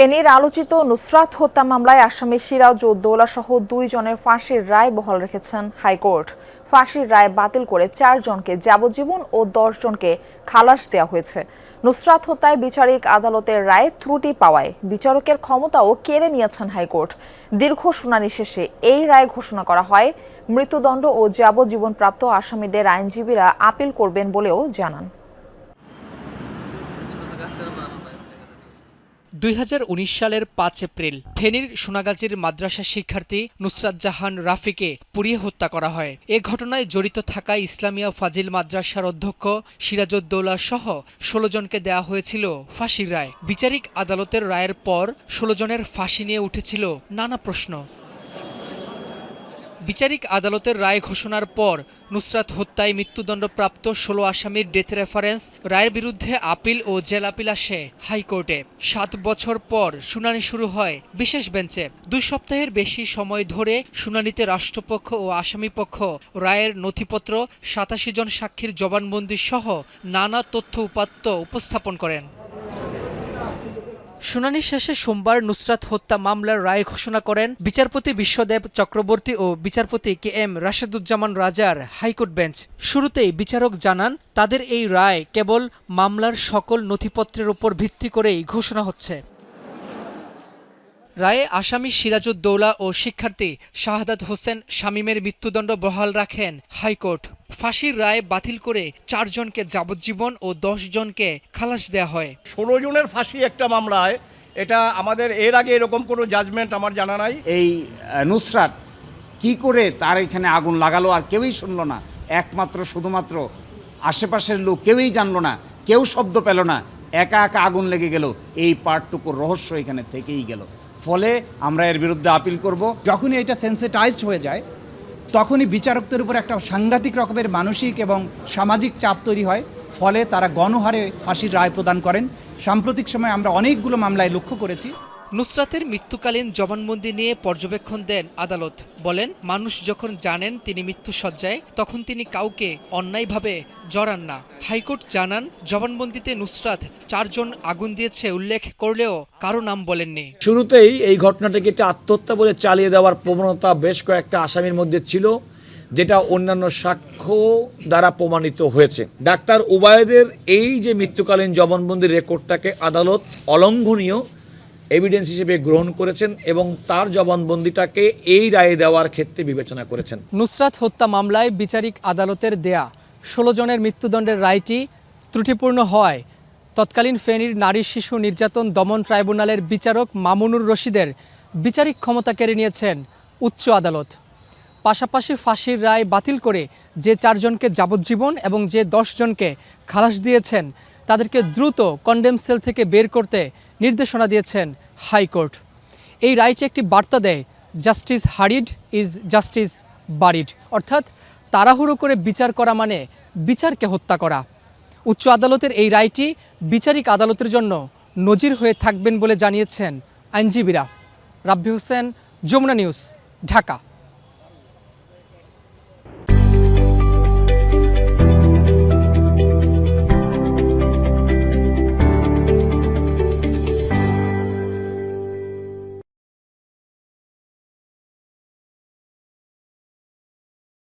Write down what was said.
ফেনীর আলোচিত নুসরাত হত্যা মামলায় আসামি সিরাজ উদ্দৌলা সহ 2 জনের ফাঁসির রায় বহাল রেখেছেন হাইকোর্ট। ফাঁসির রায় বাতিল করে 4 জনকে যাবজ্জীবন ও 10 জনকে খালাস দেওয়া হয়েছে। নুসরাত হত্যায় বিচারিক আদালতের রায়ে ত্রুটি পাওয়ায় বিচারকের ক্ষমতাও কেড়ে নিয়েছেন হাইকোর্ট। দীর্ঘ শুনানি শেষে এই রায় ঘোষণা করা হয়। মৃত্যুদণ্ড ও যাবজ্জীবনপ্রাপ্ত আসামিদের আইনজীবীরা আপিল করবেন বলেও জানান। 2019 সালের 5 এপ্রিল ফেনীর সোনাগাজীর মাদ্রাসা শিক্ষার্থী নুসরাত জাহান রাফিকে পুড়িয়ে হত্যা করা হয়। এ ঘটনায় জড়িত থাকা ইসলামিয়া ফাজিল মাদ্রাসার অধ্যক্ষ সিরাজউদ্দৌলা সহ 16 জনকে দেওয়া হয়েছিল ফাঁসির রায়। বিচারিক আদালতের রায়ের পর 16 জনের ফাঁসি নিয়ে উঠেছিল নানা প্রশ্ন। বিচারিক আদালতের রায় ঘোষণার পর নুসরাত হত্যায় মৃত্যুদণ্ডপ্রাপ্ত 16 আসামির ডেথ রেফারেন্স রায়ের বিরুদ্ধে আপিল ও জেল আপিল আসে হাইকোর্টে। 7 বছর পর শুনানি শুরু হয় বিশেষ বেঞ্চে। 2 সপ্তাহের বেশি সময় ধরে শুনানিতে রাষ্ট্রপক্ষ ও আসামিপক্ষ রায়ের নথিপত্র, 87 জন সাক্ষীর জবানবন্দি সহ নানা তথ্য উপাত্ত উপস্থাপন করেন। শুনানি শেষে সোমবার নুসরাত হত্যা মামলার রায় ঘোষণা করেন বিচারপতি বিশ্বদেব চক্রবর্তী ও বিচারপতি KM রাশেদুজ্জামান রাজার হাইকোর্ট বেঞ্চ। শুরুতেই বিচারক জানান, তাদের এই রায় কেবল মামলার সকল নথিপত্রের উপর ভিত্তি করেই ঘোষণা হচ্ছে। রায়ে আসামি সিরাজউদ্দৌলা ও শিক্ষার্থী শাহাদাত হোসেন শামীমের মৃত্যুদণ্ড বহাল রাখেন হাইকোর্ট। ফাঁসির রায় বাতিল করে 4 জনকে যাবজ্জীবন ও 10 জনকে খালাস দেওয়া হয়। 16 জনের ফাঁসি একটা মামলায়, এটা আমাদের এর আগে এরকম কোনো জাজমেন্ট আমার জানা নাই। এই নুসরাত কি করে তার এখানে আগুন লাগালো আর কেউই শুনলো না। একমাত্র শুধুমাত্র আশেপাশের লোক কেউই জানলো না, কেউ শব্দ পেল না, একা একা আগুন লেগে গেল। এই পার্টটুকুর রহস্য এখানে থেকেই গেল। ফলে আমরা এর বিরুদ্ধে আপিল করব। যখনই এটা সেন্সিটাইজড হয়ে যায় তখনই বিচারকদের উপর একটা সাংঘাতিক রকমের মানসিক এবং সামাজিক চাপ তৈরি হয়। ফলে তারা গণহারে ফাঁসির রায় প্রদান করেন। সাম্প্রতিক সময়ে আমরা অনেকগুলো মামলায় লক্ষ্য করেছি। নুসরাতের মৃত্যুকালীন জবানবন্দি নিয়ে পর্যবেক্ষণ দেন আদালত। বলেন, মানুষ যখন জানেন তিনি মৃত্যুশয্যায় তখন তিনি কাউকে অন্যায়ভাবে জড়ান না। হাইকোর্ট জানান, জবানবন্দিতে নুসরাত 4 জন আগুন দিয়েছে উল্লেখ করলেও কারো নাম বলেননি। শুরুতেই এই ঘটনাটিকে একটা আত্মহত্যা বলে চালিয়ে দেওয়ার প্রবণতা বেশ কয়েকটা আসামির মধ্যে ছিল, যেটা অন্যান্য সাক্ষ্য দ্বারা প্রমাণিত হয়েছে। ডাক্তার উবায়েদের এই যে মৃত্যুকালীন জবানবন্দির রেকর্ডটাকে আদালত অলঙ্ঘনীয় এভিডেন্স হিসেবে গ্রহণ করেছেন এবং তার জবানবন্দিটাকে এই রায়ে দেওয়ার ক্ষেত্রে বিবেচনা করেছেন। নুসরাত হত্যা মামলায় বিচারিক আদালতের দেয়া 16 জনের মৃত্যুদণ্ডের রায়টি ত্রুটিপূর্ণ হওয়ায় তৎকালীন ফেনীর নারী শিশু নির্যাতন দমন ট্রাইব্যুনালের বিচারক মামুনুর রশিদের বিচারিক ক্ষমতা কেড়ে নিয়েছেন উচ্চ আদালত। পাশাপাশি ফাঁসির রায় বাতিল করে যে 4 জনকে যাবজ্জীবন এবং যে 10 জনকে খালাস দিয়েছেন তাদেরকে দ্রুত কন্ডেম সেল থেকে বের করতে নির্দেশনা দিয়েছেন হাইকোর্ট। এই রায়টি একটি বার্তা দেয়, জাস্টিস হারিড ইজ জাস্টিস বারিড, অর্থাৎ তাড়াহুড়ো করে বিচার করা মানে বিচারকে হত্যা করা। উচ্চ আদালতের এই রায়টি বিচারিক আদালতের জন্য নজির হয়ে থাকবেন বলে জানিয়েছেন আইনজীবীরা। রাব্বি হোসেন, যমুনা নিউজ, ঢাকা।